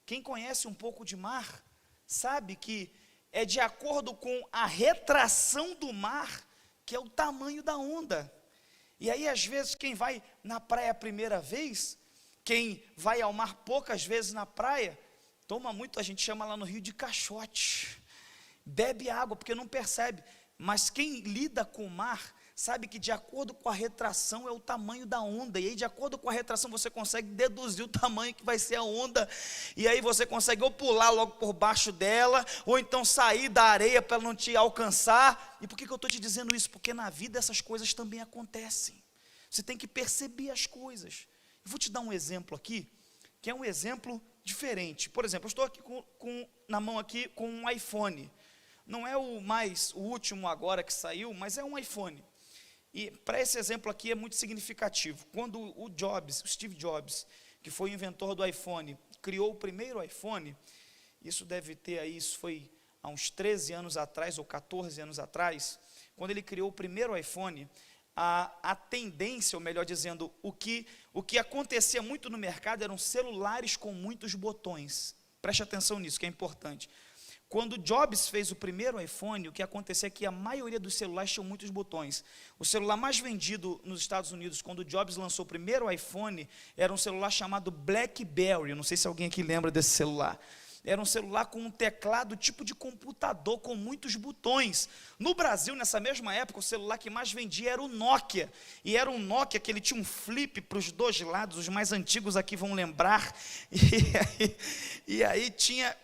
Quem conhece um pouco de mar, sabe que é de acordo com a retração do mar, que é o tamanho da onda. E aí às vezes quem vai na praia a primeira vez, quem vai ao mar poucas vezes na praia, toma muito, a gente chama lá no Rio de caixote, bebe água porque não percebe, mas quem lida com o mar sabe que de acordo com a retração é o tamanho da onda, e aí de acordo com a retração você consegue deduzir o tamanho que vai ser a onda, e aí você consegue ou pular logo por baixo dela, ou então sair da areia para ela não te alcançar. E por que eu estou te dizendo isso? Porque na vida essas coisas também acontecem, você tem que perceber as coisas. Eu vou te dar um exemplo aqui, que é um exemplo diferente. Por exemplo, eu estou aqui na mão aqui com um iPhone, não é o último agora que saiu, mas é um iPhone. E para esse exemplo aqui é muito significativo. Quando o Steve Jobs, que foi o inventor do iPhone, criou o primeiro iPhone, isso foi há uns 13 anos atrás, ou 14 anos atrás, quando ele criou o primeiro iPhone, a tendência, ou melhor dizendo, o que acontecia muito no mercado eram celulares com muitos botões. Preste atenção nisso, que é importante. Quando Jobs fez o primeiro iPhone, o que acontecia é que a maioria dos celulares tinham muitos botões. O celular mais vendido nos Estados Unidos, quando Jobs lançou o primeiro iPhone, era um celular chamado BlackBerry. Eu não sei se alguém aqui lembra desse celular. Era um celular com um teclado tipo de computador, com muitos botões. No Brasil, nessa mesma época, o celular que mais vendia era o Nokia. E era um Nokia que ele tinha um flip para os dois lados, os mais antigos aqui vão lembrar. E aí tinha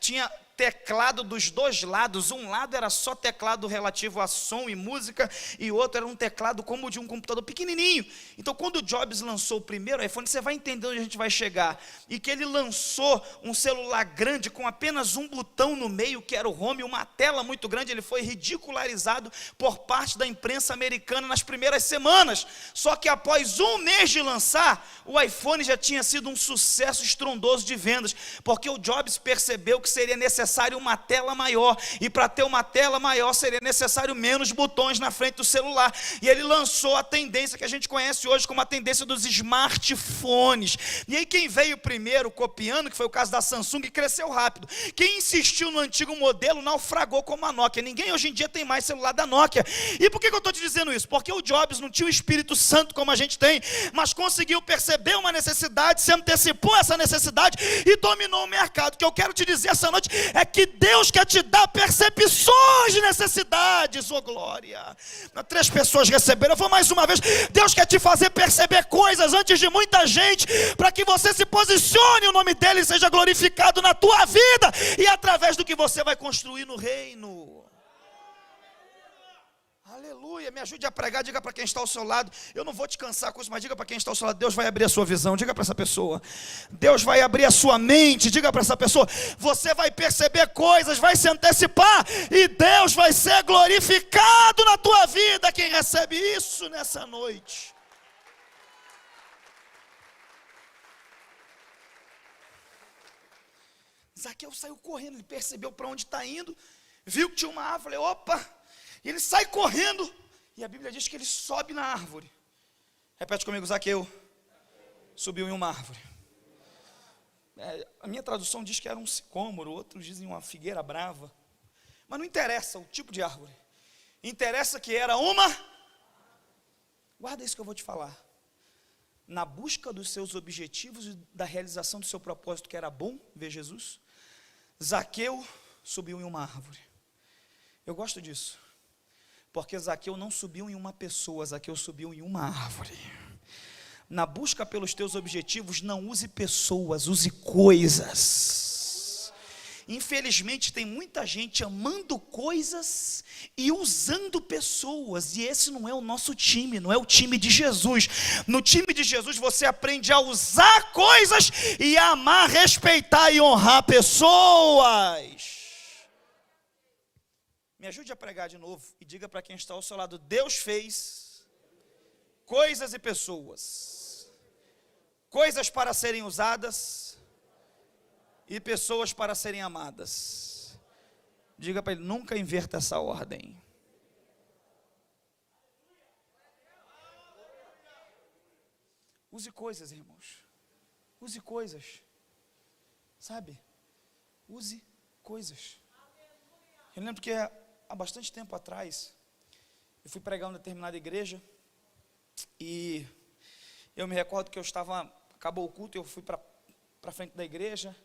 teclado dos dois lados. Um lado era só teclado relativo a som e música, e o outro era um teclado como de um computador pequenininho. Então, quando o Jobs lançou o primeiro iPhone, você vai entender onde a gente vai chegar, e que ele lançou um celular grande com apenas um botão no meio, que era o home, uma tela muito grande. Ele foi ridicularizado por parte da imprensa americana nas primeiras semanas, só que após um mês de lançar, o iPhone já tinha sido um sucesso estrondoso de vendas, porque o Jobs percebeu que seria necessário uma tela maior, e para ter uma tela maior seria necessário menos botões na frente do celular, e ele lançou a tendência que a gente conhece hoje como a tendência dos smartphones. E aí quem veio primeiro copiando, que foi o caso da Samsung, que cresceu rápido. Quem insistiu no antigo modelo naufragou como a Nokia. Ninguém hoje em dia tem mais celular da Nokia. E por que eu estou te dizendo isso? Porque o Jobs não tinha o Espírito Santo como a gente tem, mas conseguiu perceber uma necessidade, se antecipou a essa necessidade e dominou o mercado. O que eu quero te dizer essa noite é que Deus quer te dar percepções de necessidades, oh glória. 3 pessoas receberam, eu vou mais uma vez. Deus quer te fazer perceber coisas antes de muita gente, para que você se posicione, o nome dele seja glorificado na tua vida, e através do que você vai construir no reino. Aleluia, me ajude a pregar. Diga para quem está ao seu lado, eu não vou te cansar com isso, mas diga para quem está ao seu lado: Deus vai abrir a sua visão. Diga para essa pessoa: Deus vai abrir a sua mente. Diga para essa pessoa: você vai perceber coisas, vai se antecipar, e Deus vai ser glorificado na tua vida. Quem recebe isso nessa noite? Zaqueu saiu correndo, ele percebeu para onde está indo, viu que tinha uma árvore, opa, e ele sai correndo, e a Bíblia diz que ele sobe na árvore. Repete comigo: Zaqueu subiu em uma árvore. A minha tradução diz que era um sicômoro, outros dizem uma figueira brava, mas não interessa o tipo de árvore, interessa que era uma. Guarda isso que eu vou te falar. Na busca dos seus objetivos e da realização do seu propósito, que era bom ver Jesus, Zaqueu subiu em uma árvore. Eu gosto disso, porque Zaqueu não subiu em uma pessoa, Zaqueu subiu em uma árvore. Na busca pelos teus objetivos, não use pessoas, use coisas. Infelizmente tem muita gente amando coisas e usando pessoas, e esse não é o nosso time, não é o time de Jesus. No time de Jesus você aprende a usar coisas e a amar, respeitar e honrar pessoas. Me ajude a pregar de novo e diga para quem está ao seu lado: Deus fez coisas e pessoas, coisas para serem usadas e pessoas para serem amadas. Diga para ele: nunca inverta essa ordem. Use coisas, irmãos. Use coisas. Sabe? Use coisas. Eu lembro que há bastante tempo atrás, eu fui pregar em uma determinada igreja, e eu me recordo que acabou o culto, eu fui para frente da igreja.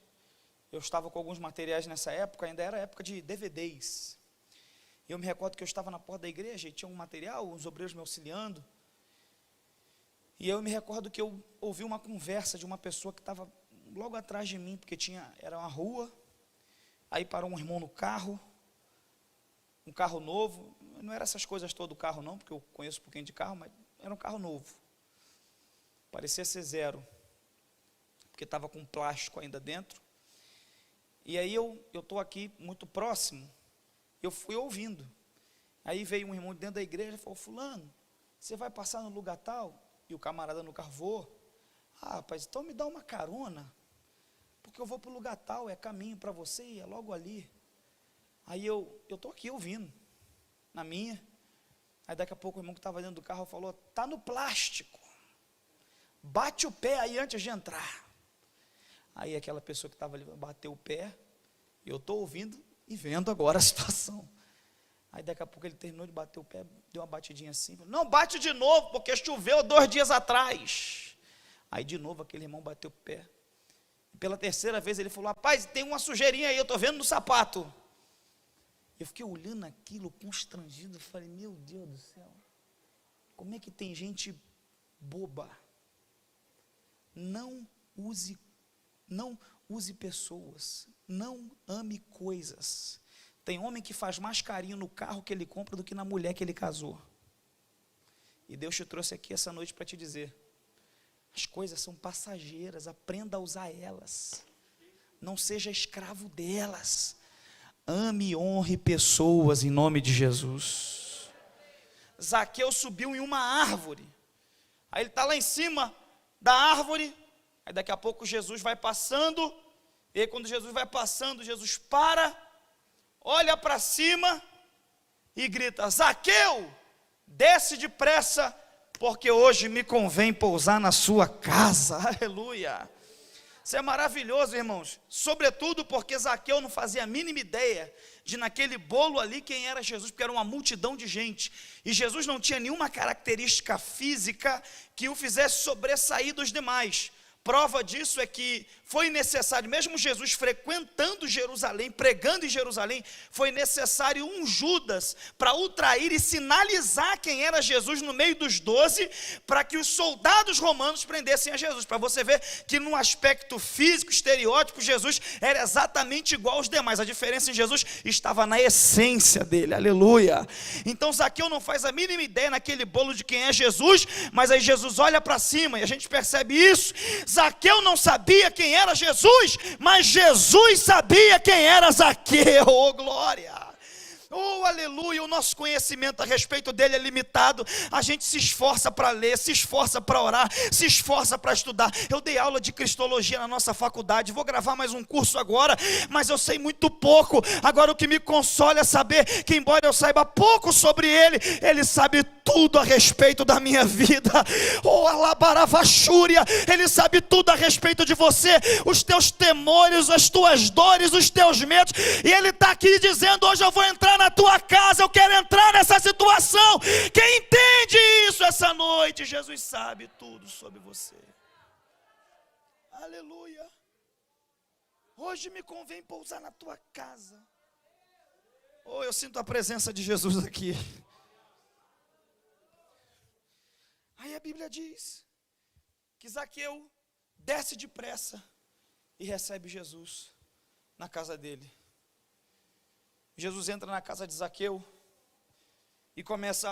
Eu estava com alguns materiais nessa época, ainda era época de DVDs. Eu me recordo que eu estava na porta da igreja e tinha um material, uns obreiros me auxiliando. E eu me recordo que eu ouvi uma conversa de uma pessoa que estava logo atrás de mim, porque era uma rua, aí parou um irmão no carro, um carro novo, não era essas coisas todas do carro não, porque eu conheço um pouquinho de carro, mas era um carro novo, parecia ser zero, porque estava com plástico ainda dentro. E aí eu estou aqui muito próximo, eu fui ouvindo, aí veio um irmão dentro da igreja e falou: fulano, você vai passar no lugar tal? E o camarada no carro: vou. Ah, rapaz, então me dá uma carona, porque eu vou para o lugar tal, é caminho para você e é logo ali. Aí eu estou aqui ouvindo, na minha. Aí daqui a pouco o irmão que estava dentro do carro falou: está no plástico, bate o pé aí antes de entrar. Aí aquela pessoa que estava ali bateu o pé, e eu estou ouvindo e vendo agora a situação. Aí daqui a pouco ele terminou de bater o pé, deu uma batidinha assim, falou: não, bate de novo, porque choveu 2 dias atrás. Aí de novo aquele irmão bateu o pé. Pela terceira vez ele falou: rapaz, tem uma sujeirinha aí, eu estou vendo no sapato. Eu fiquei olhando aquilo constrangido, falei: meu Deus do céu, como é que tem gente boba? Não use pessoas, não ame coisas. Tem homem que faz mais carinho no carro que ele compra do que na mulher que ele casou. E Deus te trouxe aqui essa noite para te dizer: as coisas são passageiras, aprenda a usar elas, não seja escravo delas. Ame e honre pessoas em nome de Jesus. Zaqueu subiu em uma árvore, aí ele está lá em cima da árvore, aí daqui a pouco Jesus vai passando, e aí quando Jesus vai passando, Jesus para, olha para cima e grita: Zaqueu, desce depressa, porque hoje me convém pousar na sua casa. Aleluia. Isso é maravilhoso, irmãos, sobretudo porque Zaqueu não fazia a mínima ideia de naquele bolo ali quem era Jesus, porque era uma multidão de gente, e Jesus não tinha nenhuma característica física que o fizesse sobressair dos demais. Prova disso é que foi necessário, mesmo Jesus frequentando Jerusalém, pregando em Jerusalém, foi necessário um Judas para o trair e sinalizar quem era Jesus no meio dos 12, para que os soldados romanos prendessem a Jesus, para você ver que no aspecto físico, estereótipo, Jesus era exatamente igual aos demais. A diferença em Jesus estava na essência dele, aleluia. Então Zaqueu não faz a mínima ideia naquele bolo de quem é Jesus, mas aí Jesus olha para cima e a gente percebe isso. Zaqueu não sabia quem era Jesus, mas Jesus sabia quem era Zaqueu. Oh, glória! Oh, aleluia, o nosso conhecimento a respeito dele é limitado. A gente se esforça para ler, se esforça para orar, se esforça para estudar. Eu dei aula de cristologia na nossa faculdade, vou gravar mais um curso agora, mas eu sei muito pouco. Agora o que me consola é saber que, embora eu saiba pouco sobre ele, ele sabe tudo a respeito da minha vida. Oh, alabaravachúria, ele sabe tudo a respeito de você, os teus temores, as tuas dores, os teus medos, e ele está aqui dizendo: hoje eu vou entrar na tua casa, eu quero entrar nessa situação. Quem entende isso essa noite? Jesus sabe tudo sobre você. Aleluia. Hoje me convém pousar na tua casa. Oh, eu sinto a presença de Jesus aqui. Aí a Bíblia diz que Zaqueu desce depressa e recebe Jesus na casa dele. Jesus entra na casa de Zaqueu e começa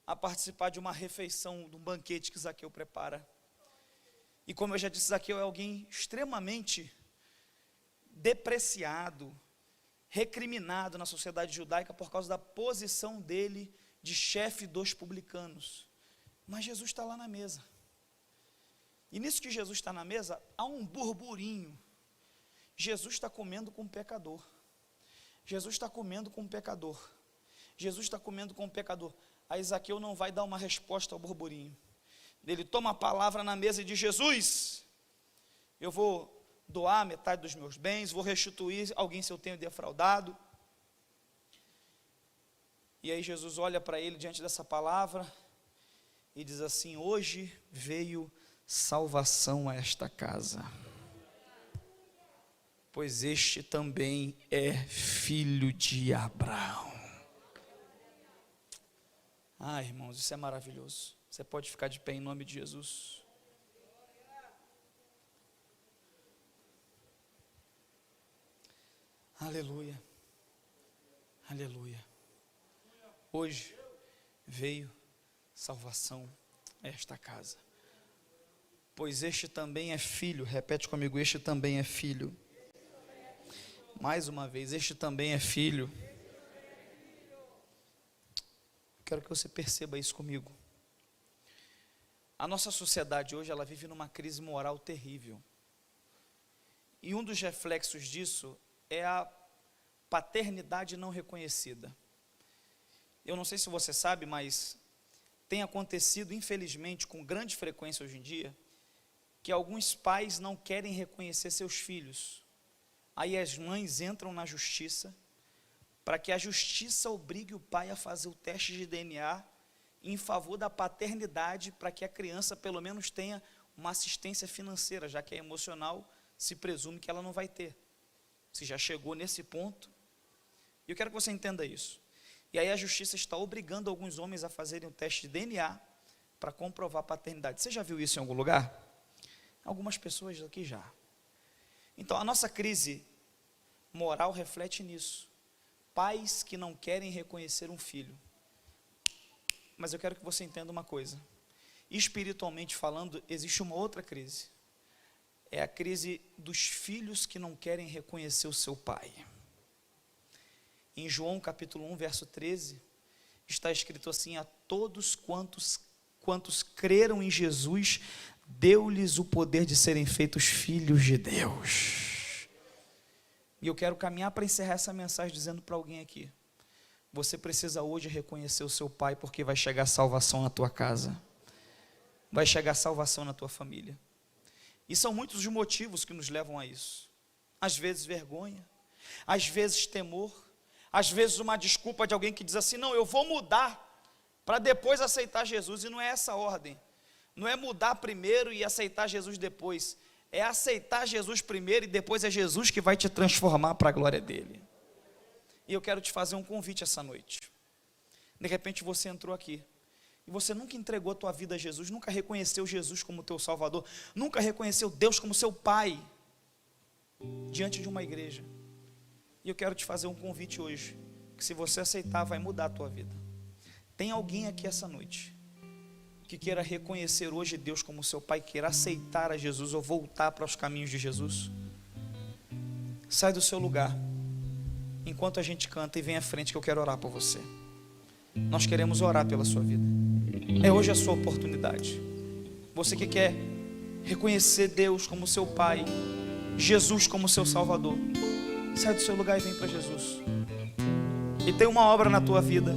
a participar de uma refeição, de um banquete que Zaqueu prepara. E como eu já disse, Zaqueu é alguém extremamente depreciado, recriminado na sociedade judaica por causa da posição dele de chefe dos publicanos. Mas Jesus está lá na mesa. E nisso que Jesus está na mesa, há um burburinho. Jesus está comendo com um pecador. Jesus está comendo com um pecador. Jesus está comendo com um pecador. Aí Zaqueu não vai dar uma resposta ao burburinho. Ele toma a palavra na mesa e diz: Jesus, eu vou doar metade dos meus bens, vou restituir alguém se eu tenho defraudado. E aí Jesus olha para ele diante dessa palavra e diz assim: hoje veio salvação a esta casa, pois este também é filho de Abraão. Irmãos, isso é maravilhoso. Você pode ficar de pé em nome de Jesus. Aleluia. Aleluia. Hoje veio salvação a esta casa. Pois este também é filho. Repete comigo, este também é filho. Mais uma vez, este também é filho. Quero que você perceba isso comigo. A nossa sociedade hoje, ela vive numa crise moral terrível. E um dos reflexos disso é a paternidade não reconhecida. Eu não sei se você sabe, mas tem acontecido, infelizmente, com grande frequência hoje em dia, que alguns pais não querem reconhecer seus filhos. Aí as mães entram na justiça, para que a justiça obrigue o pai a fazer o teste de DNA em favor da paternidade, para que a criança pelo menos tenha uma assistência financeira, já que é emocional, se presume que ela não vai ter. Se já chegou nesse ponto, e eu quero que você entenda isso. E aí a justiça está obrigando alguns homens a fazerem um teste de DNA para comprovar a paternidade. Você já viu isso em algum lugar? Algumas pessoas aqui já. Então a nossa crise moral reflete nisso. Pais que não querem reconhecer um filho. Mas eu quero que você entenda uma coisa. Espiritualmente falando, existe uma outra crise. É a crise dos filhos que não querem reconhecer o seu pai. Em João capítulo 1, verso 13, está escrito assim: a todos quantos creram em Jesus, deu-lhes o poder de serem feitos filhos de Deus. E eu quero caminhar para encerrar essa mensagem dizendo para alguém aqui: você precisa hoje reconhecer o seu pai, porque vai chegar salvação na tua casa, vai chegar salvação na tua família. E são muitos os motivos que nos levam a isso. Às vezes vergonha, às vezes temor, às vezes uma desculpa de alguém que diz assim: não, eu vou mudar para depois aceitar Jesus. E não é essa a ordem. Não é mudar primeiro e aceitar Jesus depois. É aceitar Jesus primeiro e depois é Jesus que vai te transformar para a glória dele. E eu quero te fazer um convite essa noite. De repente você entrou aqui e você nunca entregou a tua vida a Jesus, nunca reconheceu Jesus como teu Salvador, nunca reconheceu Deus como seu Pai diante de uma igreja. E eu quero te fazer um convite hoje, que se você aceitar, vai mudar a tua vida. Tem alguém aqui essa noite que queira reconhecer hoje Deus como seu Pai, queira aceitar a Jesus ou voltar para os caminhos de Jesus? Sai do seu lugar enquanto a gente canta e vem à frente, que eu quero orar por você. Nós queremos orar pela sua vida. É hoje a sua oportunidade. Você que quer reconhecer Deus como seu Pai, Jesus como seu Salvador, sai do seu lugar e vem para Jesus. Ele tem uma obra na tua vida,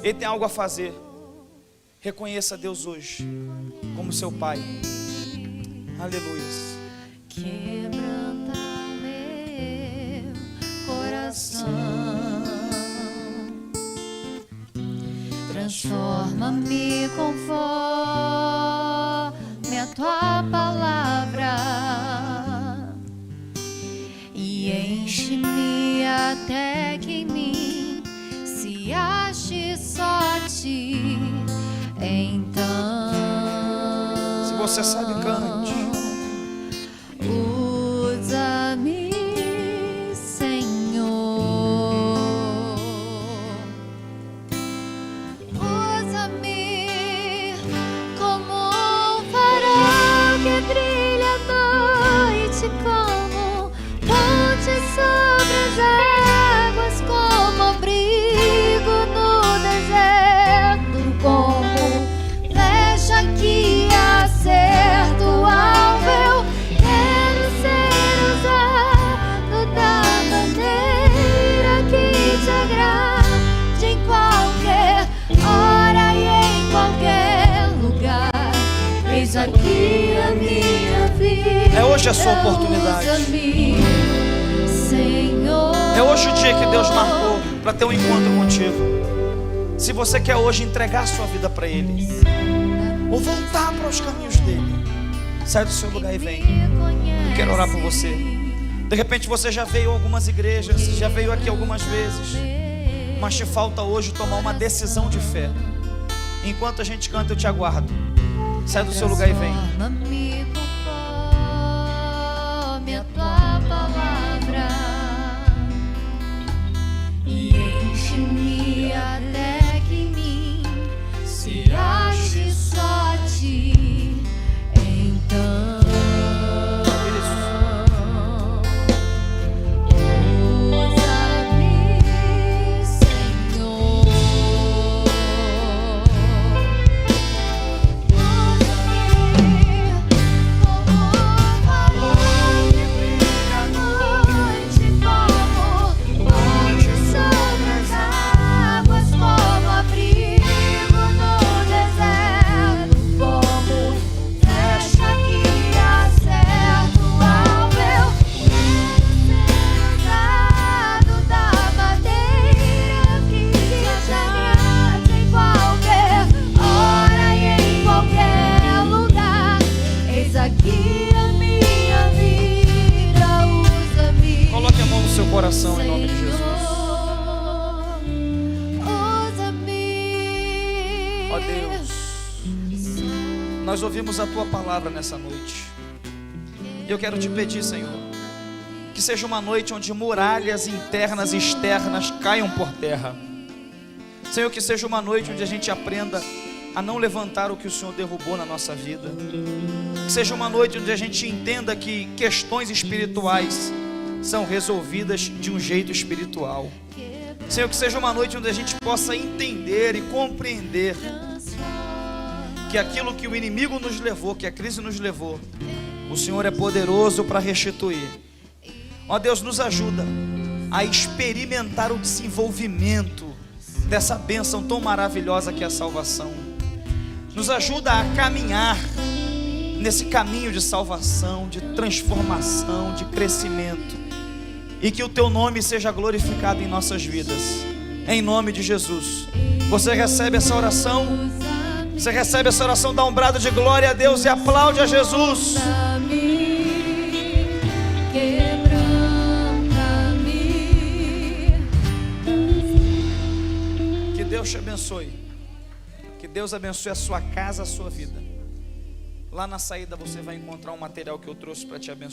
Ele tem algo a fazer. Reconheça Deus hoje como seu Pai. Aleluia. Quebranta meu coração, transforma-me conforme a tua palavra e enche-me até que em mim se ache só a ti. Então, se você sabe, cante. Usa-me, Senhor. Usa-me como um farol que brilha à noite, como ponte sobre as águas, como abrigo no deserto, como que acerto ao meu. Quero ser usado da maneira que te agrade, em qualquer hora e em qualquer lugar. Eis aqui a minha vida. É hoje a sua oportunidade. Senhor. É hoje o dia que Deus marcou para ter um encontro contigo. Se você quer hoje entregar a sua vida para Ele, ou voltar para os caminhos dele, sai do seu lugar e vem. Eu quero orar por você. De repente você já veio a algumas igrejas, já veio aqui algumas vezes, mas te falta hoje tomar uma decisão de fé. Enquanto a gente canta, eu te aguardo. Sai do seu lugar e vem. Transforma-me conforme a tua palavra e enche-me até que em mim se ache só a ti. Então usa-me, Senhor. Coloque a mão no seu coração em nome de Jesus. Ó Deus, nós ouvimos a tua palavra nessa noite. E eu quero te pedir, Senhor, que seja uma noite onde muralhas internas e externas caiam por terra. Senhor, que seja uma noite onde a gente aprenda a não levantar o que o Senhor derrubou na nossa vida. Que seja uma noite onde a gente entenda que questões espirituais são resolvidas de um jeito espiritual. Senhor, que seja uma noite onde a gente possa entender e compreender que aquilo que o inimigo nos levou, que a crise nos levou, o Senhor é poderoso para restituir. Ó Deus, nos ajuda a experimentar o desenvolvimento dessa bênção tão maravilhosa que é a salvação. Nos ajuda a caminhar nesse caminho de salvação, de transformação, de crescimento. E que o teu nome seja glorificado em nossas vidas. Em nome de Jesus. Você recebe essa oração? Você recebe essa oração, dá um brado de glória a Deus e aplaude a Jesus. Que Deus te abençoe. Que Deus abençoe a sua casa, a sua vida. Lá na saída você vai encontrar um material que eu trouxe para te abençoar.